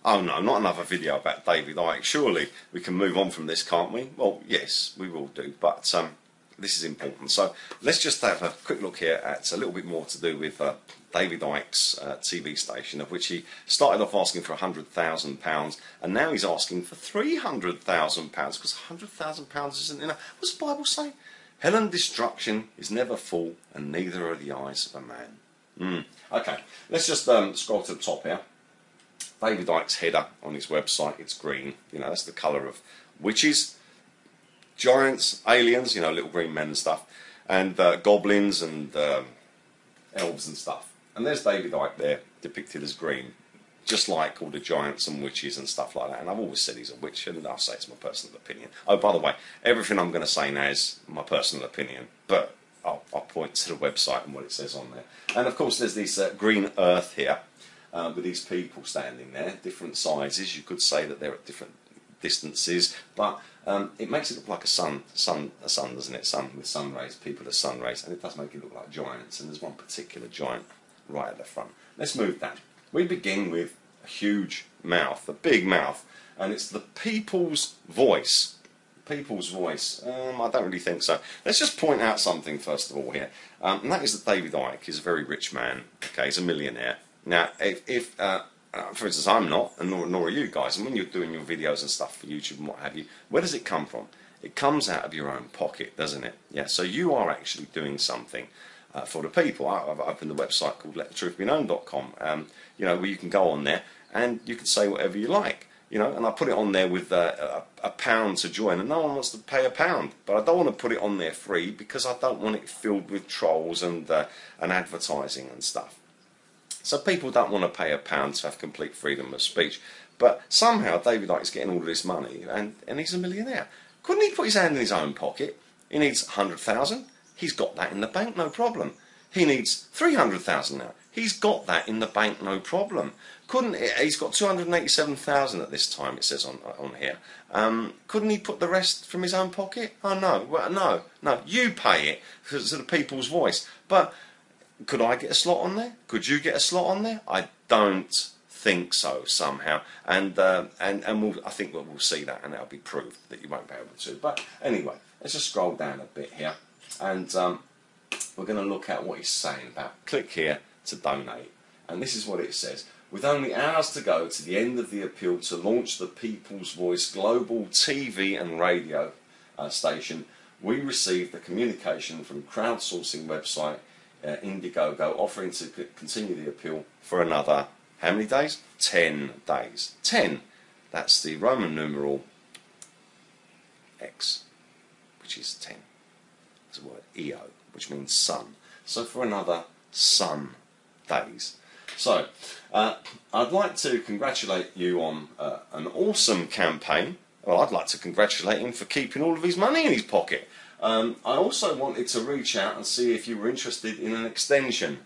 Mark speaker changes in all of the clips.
Speaker 1: Oh no, not another video about David Icke. Surely we can move on from this, can't we? Well, yes, we will do, but this is important. So let's just have a quick look here at a little bit more to do with David Icke's TV station, of which he started off asking for £100,000, and now he's asking for £300,000, because £100,000 isn't enough. What's the Bible say? Hell and destruction is never full, and neither are the eyes of a man. Okay, let's just scroll to the top here. David Icke's header on his website, it's green. You know, that's the colour of witches, giants, aliens, you know, little green men and stuff, and goblins and elves and stuff. And there's David Icke there, depicted as green, just like all the giants and witches and stuff like that. And I've always said he's a witch, and I'll say it's my personal opinion. Oh, by the way, everything I'm going to say now is my personal opinion, but I'll point to the website and what it says on there. And of course there's this green earth here, with these people standing there, different sizes. You could say that they're at different distances, but it makes it look like a sun, doesn't it? Sun with sun rays, people with sun rays, and it does make it look like giants. And there's one particular giant right at the front. Let's move down. We begin with a huge mouth, a big mouth, and it's the people's voice. People's voice. I don't really think so. Let's just point out something first of all here, and that is that David Icke is a very rich man. Okay, he's a millionaire. Now, if for instance, I'm not, and nor are you guys, and when you're doing your videos and stuff for YouTube and what have you, where does it come from? It comes out of your own pocket, doesn't it? Yeah, so you are actually doing something for the people. I've opened a website called LetTheTruthBeKnown.com, you know, where you can go on there and you can say whatever you like, you know, and I put it on there with a pound to join, and no one wants to pay £1, but I don't want to put it on there free because I don't want it filled with trolls and advertising and stuff. So people don't want to pay £1 to have complete freedom of speech. But somehow David Icke's getting all of this money, and he's a millionaire. Couldn't he put his hand in his own pocket? He needs 100,000. He's got that in the bank, no problem. He needs 300,000 now. He's got that in the bank, no problem. He's got 287,000 at this time, it says on here. Couldn't he put the rest from his own pocket? Oh no, well, no. You pay it to the people's voice. But could I get a slot on there? Could you get a slot on there? I don't think so somehow, and I think we'll see that, and that'll be proved that you won't be able to. But anyway, let's just scroll down a bit here, and we're going to look at what he's saying about click here to donate, and this is what it says. With only hours to go to the end of the appeal to launch the People's Voice global TV and radio station, we received a communication from crowdsourcing website Indiegogo offering to continue the appeal for another, how many days? 10 days. 10. That's the Roman numeral X, which is 10. It's the word EO, which means sun. So for another sun days. So I'd like to congratulate you on an awesome campaign. Well, I'd like to congratulate him for keeping all of his money in his pocket. I also wanted to reach out and see if you were interested in an extension.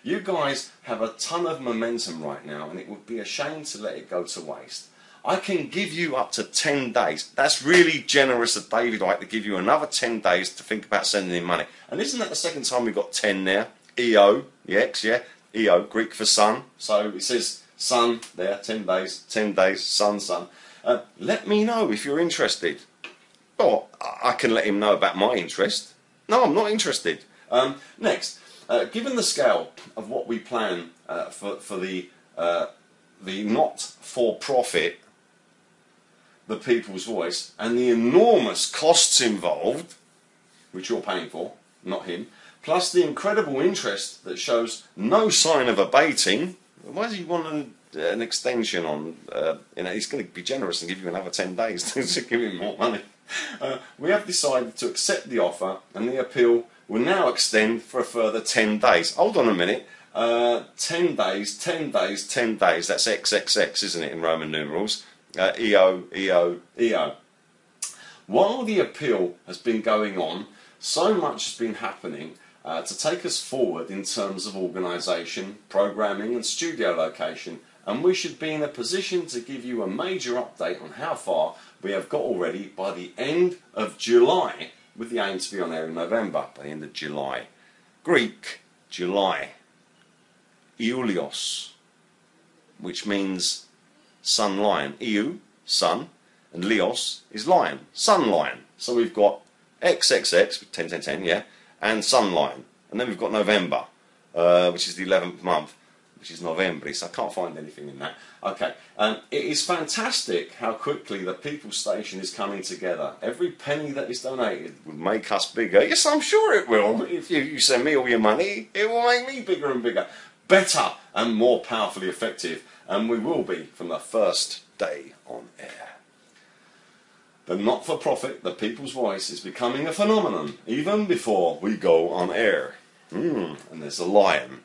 Speaker 1: You guys have a ton of momentum right now, and it would be a shame to let it go to waste. I can give you up to 10 days. That's really generous of David Icke to give you another 10 days to think about sending him money. And isn't that the second time we've got 10 there? EO, the X, yeah? EO, Greek for sun. So it says sun there, 10 days, sun. Let me know if you're interested. Well, I can let him know about my interest. No, I'm not interested. Next, given the scale of what we plan for the not-for-profit, the People's Voice, and the enormous costs involved, which you're paying for, not him, plus the incredible interest that shows no sign of abating, why does he want an extension on? You know, he's going to be generous and give you another 10 days to give him more money. We have decided to accept the offer, and the appeal will now extend for a further 10 days. Hold on a minute. 10 days, 10 days, 10 days. That's XXX, isn't it, in Roman numerals? EO, EO, EO. While the appeal has been going on, so much has been happening to take us forward in terms of organisation, programming and studio location, and we should be in a position to give you a major update on how far we have got already by the end of July, with the aim to be on air in November, by the end of July. Greek, July. Iulios. which means sun lion. EU, sun, and Leos is lion, sun lion. So we've got XXX, 10, 10, 10, yeah, and sun lion. And then we've got November, which is the 11th month, which is November. So I can't find anything in that. Okay, it is fantastic how quickly the People's Station is coming together. Every penny that is donated will make us bigger. Yes, I'm sure it will. If you send me all your money, it will make me bigger and bigger, better and more powerfully effective. And we will be from the first day on air. The not-for-profit, the People's Voice, is becoming a phenomenon even before we go on air. And there's a lion.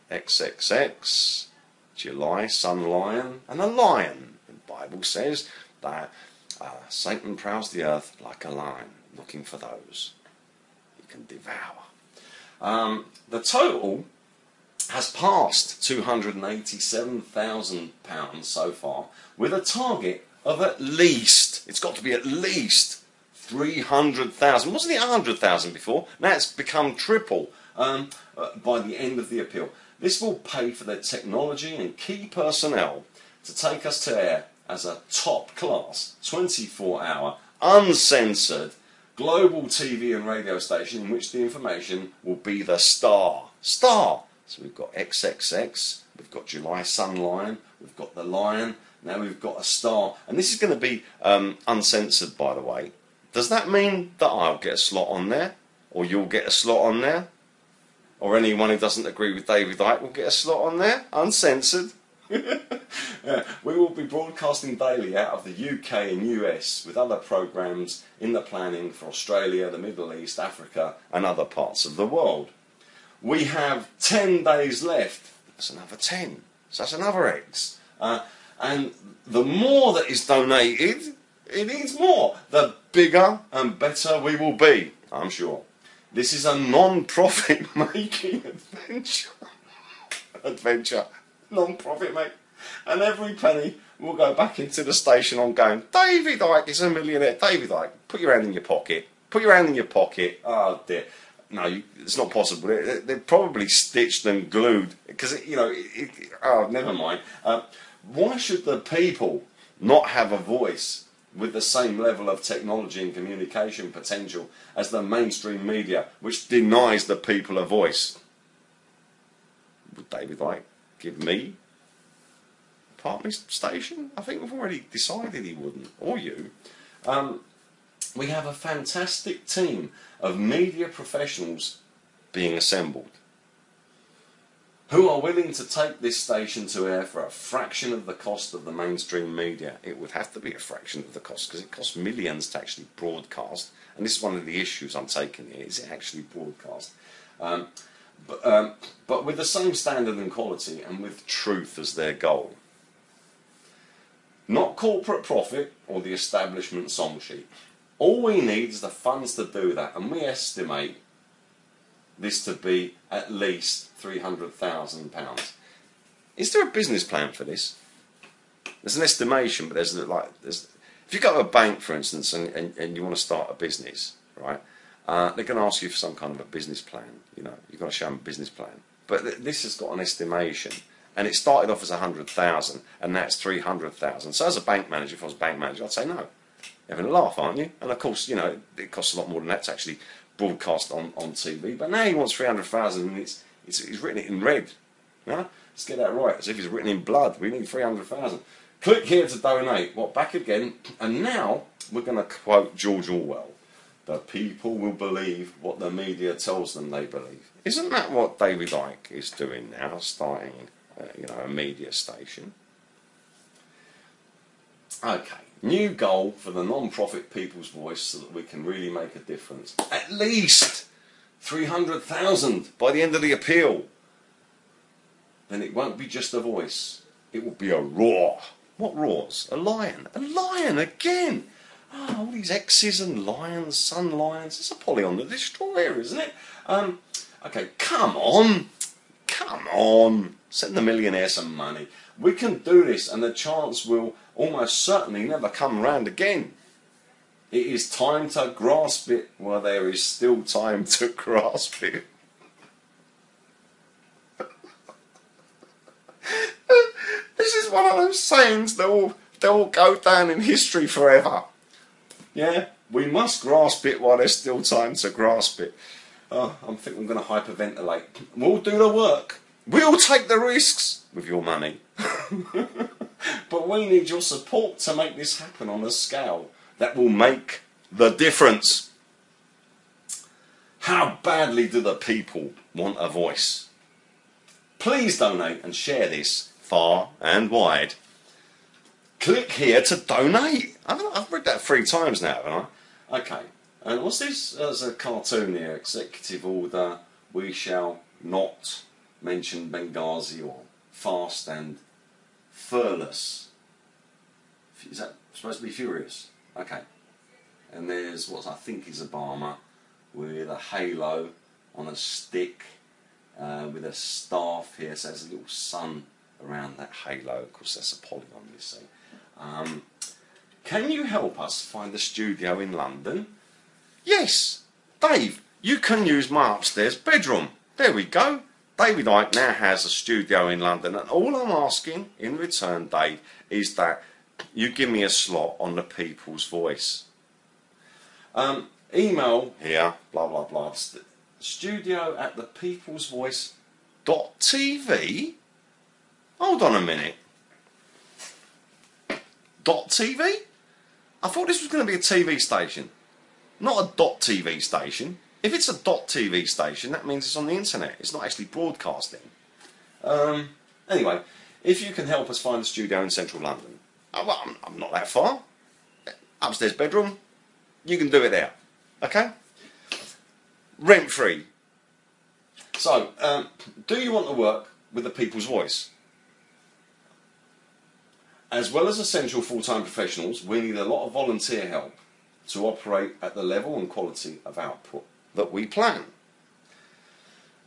Speaker 1: XXX, July, sun lion, and a lion. The Bible says that Satan prowls the earth like a lion, looking for those he can devour. The total has passed £287,000 so far, with a target of at least, it's got to be at least 300,000. Wasn't it 100,000 before? Now it's become triple by the end of the appeal. This will pay for their technology and key personnel to take us to air as a top-class, 24-hour, uncensored, global TV and radio station in which the information will be the star. Star! So we've got XXX, we've got July Sun Lion, we've got the Lion, now we've got a star. And this is going to be uncensored, by the way. Does that mean that I'll get a slot on there? Or you'll get a slot on there? Or anyone who doesn't agree with David Icke will get a slot on there? Uncensored? Yeah, we will be broadcasting daily out of the UK and US with other programmes in the planning for Australia, the Middle East, Africa and other parts of the world. We have 10 days left. That's another 10. So that's another X. And the more that is donated, it needs more. The bigger and better we will be, I'm sure. This is a non-profit making adventure. Non-profit, mate. And every penny will go back into the station on going, David Icke is a millionaire. David Icke, put your hand in your pocket. Put your hand in your pocket. Oh dear. No, it's not possible. They're probably stitched and glued. Because, oh, never mind. Why should the people not have a voice with the same level of technology and communication potential as the mainstream media, which denies the people a voice? Would David Icke give me a partner station? I think we've already decided he wouldn't, or you. We have a fantastic team of media professionals being assembled who are willing to take this station to air for a fraction of the cost of the mainstream media. It would have to be a fraction of the cost because it costs millions to actually broadcast, and this is one of the issues I'm taking here. Is it actually broadcast? But with the same standard and quality and with truth as their goal. Not corporate profit or the establishment song sheet. All we need is the funds to do that, and we estimate this to be at least £300,000. Is there a business plan for this? There's an estimation, but there's if you go to a bank, for instance, and you want to start a business, right? They're going to ask you for some kind of a business plan. You've got to show them a business plan. But this has got an estimation, and it started off as 100,000, and now it's 300,000. So as a bank manager, if I was a bank manager, I'd say no. You're having a laugh, aren't you? And of course, it costs a lot more than that to actually broadcast on TV. But now he wants 300,000, and he's written it in red. Let's get that right. As if it's written in blood. We need 300,000. Click here to donate. Back again. And now we're going to quote George Orwell. The people will believe what the media tells them they believe. Isn't that what David Icke is doing now, starting a media station? Okay, new goal for the non-profit People's Voice so that we can really make a difference. At least 300,000 by the end of the appeal. Then it won't be just a voice. It will be a roar. What roars? A lion. A lion again. Oh, all these X's and lions, sun lions. It's Apollyon the Destroyer, isn't it? Okay, come on. Come on. Send the Millionaire some money. We can do this, and the chance will almost certainly never come round again. It is time to grasp it while there is still time to grasp it. one of those sayings that will go down in history forever. Yeah, we must grasp it while there's still time to grasp it. Oh, I think I'm going to hyperventilate. We'll do the work. We'll take the risks with your money. But we need your support to make this happen on a scale that will make the difference. How badly do the people want a voice? Please donate and share this far and wide. Click here to donate. I've read that 3 times now, haven't I? Okay. And what's this? There's a cartoon here. Executive order. We shall not mention Benghazi or fast and furless. Is that supposed to be furious? Okay. And there's what I think is Obama with a halo on a stick with a staff here. So there's a little sun around that halo. Of course, that's Apollyon, you see. Can you help us find a studio in London? Yes, Dave, you can use my upstairs bedroom. There we go. David Icke now has a studio in London, and all I'm asking in return, Dave, is that you give me a slot on the People's Voice. Email here, blah blah blah, studio at thepeoplesvoice.tv. Hold on a minute. .tv? I thought this was going to be a TV station, not a .tv station. If it's a .tv station, that means it's on the internet. It's not actually broadcasting. Anyway, if you can help us find a studio in central London, well, I'm not that far. Upstairs bedroom, you can do it there. Okay? Rent free. So, do you want to work with the People's Voice? As well as essential full-time professionals, we need a lot of volunteer help to operate at the level and quality of output that we plan.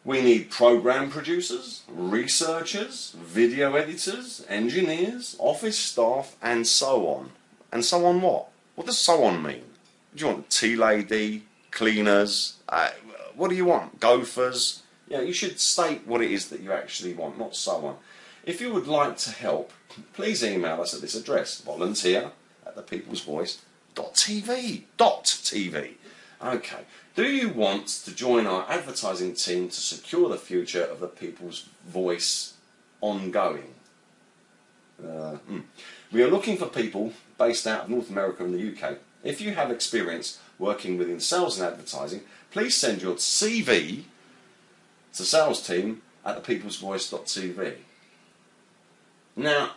Speaker 1: We need program producers, researchers, video editors, engineers, office staff, and so on. And so on what? What does so on mean? Do you want a tea lady, cleaners? What do you want? Gophers? Yeah, you should state what it is that you actually want, not so on. If you would like to help, please email us at this address, volunteer@thepeoplesvoice.tv. Okay. Do you want to join our advertising team to secure the future of the People's Voice ongoing? We are looking for people based out of North America and the UK. If you have experience working within sales and advertising, please send your CV to sales team at thepeoplesvoice.tv. Now,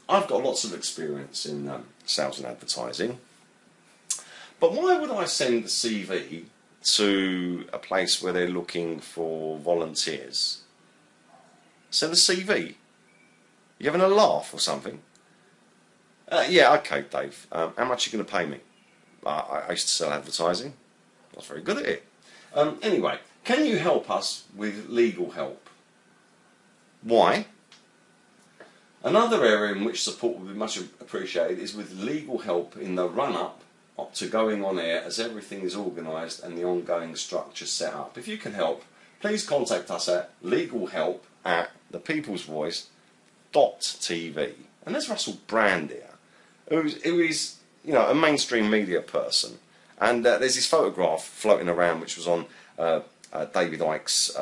Speaker 1: I've got lots of experience in sales and advertising, but why would I send the CV to a place where they're looking for volunteers? Send a CV. You having a laugh or something? Yeah, okay, Dave. How much are you going to pay me? I used to sell advertising. I was very good at it. Anyway, can you help us with legal help? Why? Another area in which support would be much appreciated is with legal help in the run-up to going on air, as everything is organised and the ongoing structure set up. If you can help, please contact us at legalhelp@thepeoplesvoice.tv. And there's Russell Brand here, who is, you know, a mainstream media person. And there's this photograph floating around which was on David Icke's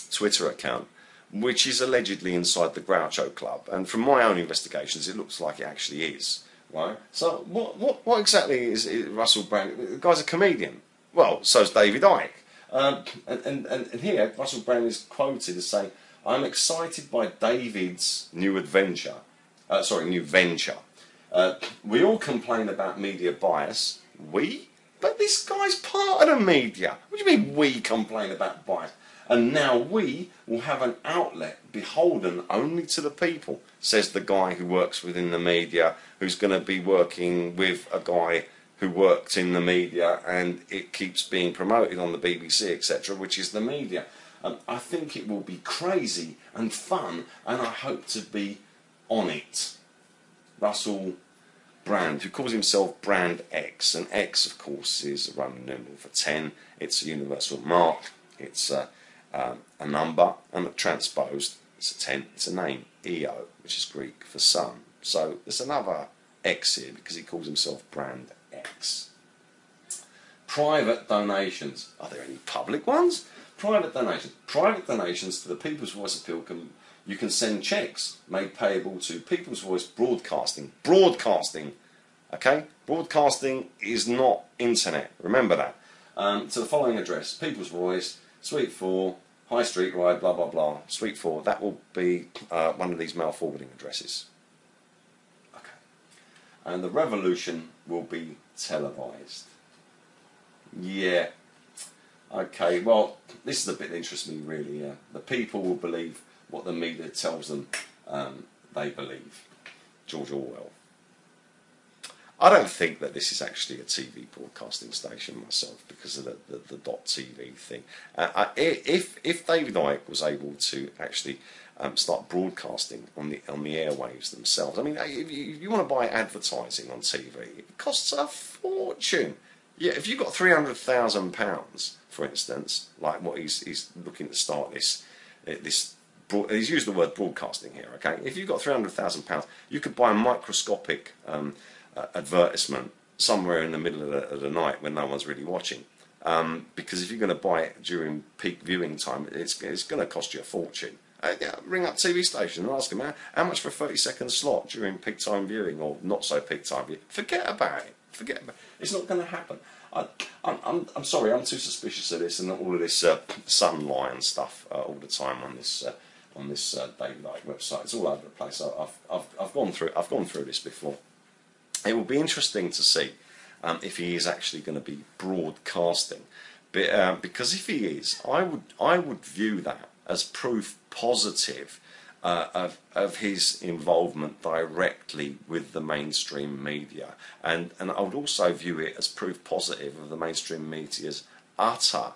Speaker 1: Twitter account, which is allegedly inside the Groucho Club. And from my own investigations, it looks like it actually is. Right? So what exactly is Russell Brand? The guy's a comedian. Well, so's David Icke. And here, Russell Brand is quoted as saying, "I'm excited by David's new venture. We all complain about media bias. We? But this guy's part of the media. What do you mean we complain about bias? And now we will have an outlet beholden only to the people," says the guy who works within the media, who's going to be working with a guy who worked in the media, and it keeps being promoted on the BBC, etc., which is the media. I think it will be crazy and fun, and I hope to be on it. Russell Brand, who calls himself Brand X, and X, of course, is a Roman numeral for 10. It's a universal mark. It's a number, and transposed, it's a 10, it's a name. Io, which is Greek for sun. So there's another X here because he calls himself Brand X. Private donations. Are there any public ones? Private donations. Private donations to the People's Voice Appeal you can send cheques made payable to People's Voice Broadcasting. Broadcasting. Okay? Broadcasting is not internet. Remember that. To the following address. People's Voice, Suite 4, High Street Ride, blah, blah, blah. Suite 4. That will be one of these mail forwarding addresses. Okay. And the revolution will be televised. Yeah. Okay, well, this is the bit that interests me really. The people will believe what the media tells them they believe. George Orwell. I don't think that this is actually a TV broadcasting station myself because of the .tv thing. If David Icke was able to actually start broadcasting on the airwaves themselves, I mean, if you want to buy advertising on TV, it costs a fortune. Yeah, if you've got £300,000, for instance, like what he's looking to start he's used the word broadcasting here, okay? If you've got £300,000, you could buy a microscopic advertisement somewhere in the middle of the night when no one's really watching. Because if you're going to buy it during peak viewing time, it's going to cost you a fortune. Ring up TV station and ask them how much for a 30-second slot during peak time viewing or not so peak time viewing. Forget about it. Forget about it. It's not going to happen. I'm sorry, I'm too suspicious of this and all of this Sun Lion stuff all the time on this David Icke website. It's all over the place. I've gone through this before. It will be interesting to see if he is actually going to be broadcasting, because if he is, I would view that as proof positive of his involvement directly with the mainstream media, and I would also view it as proof positive of the mainstream media's utter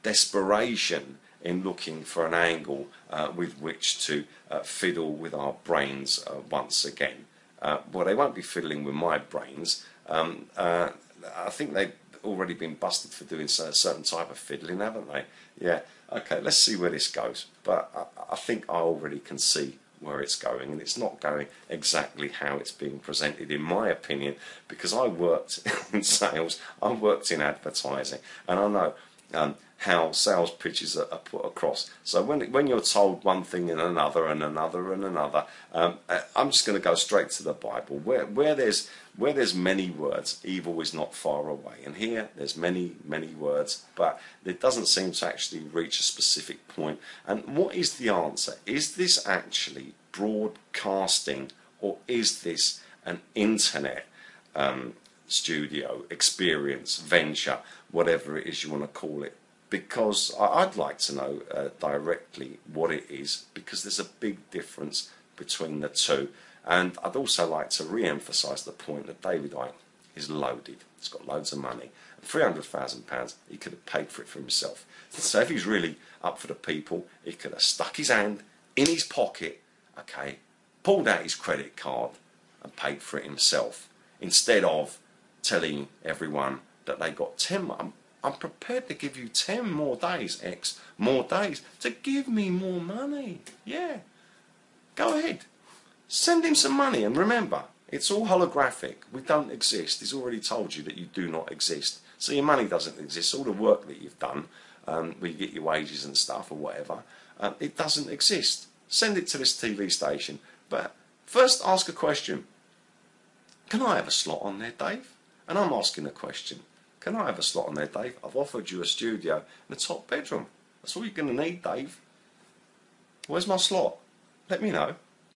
Speaker 1: desperation in looking for an angle with which to fiddle with our brains once again. Well, they won't be fiddling with my brains. I think they've already been busted for doing a certain type of fiddling, haven't they? Yeah, okay, let's see where this goes. But I think I already can see where it's going, and it's not going exactly how it's being presented, in my opinion, because I worked in sales, I worked in advertising, and I know how sales pitches are put across. So when you're told one thing and another and another and another, I'm just going to go straight to the Bible. Where there's many words, evil is not far away. And here there's many words, but it doesn't seem to actually reach a specific point. And what is the answer? Is this actually broadcasting, or is this an internet studio experience, venture, whatever it is you want to call it? Because I'd like to know directly what it is, because there's a big difference between the two. And I'd also like to re-emphasise the point that David Icke is loaded. He's got loads of money. £300,000, he could have paid for it for himself. So if he's really up for the people, he could have stuck his hand in his pocket, okay, pulled out his credit card and paid for it himself, instead of telling everyone that they got 10 months. I'm prepared to give you 10 more days, X, more days, to give me more money. Yeah. Go ahead. Send him some money, and remember, it's all holographic. We don't exist. He's already told you that you do not exist. So your money doesn't exist. All the work that you've done, where you get your wages and stuff or whatever, it doesn't exist. Send it to this TV station. But first ask a question. Can I have a slot on there, Dave? And I'm asking a question. Can I have a slot on there, Dave? I've offered you a studio in the top bedroom. That's all you're going to need, Dave. Where's my slot? Let me know.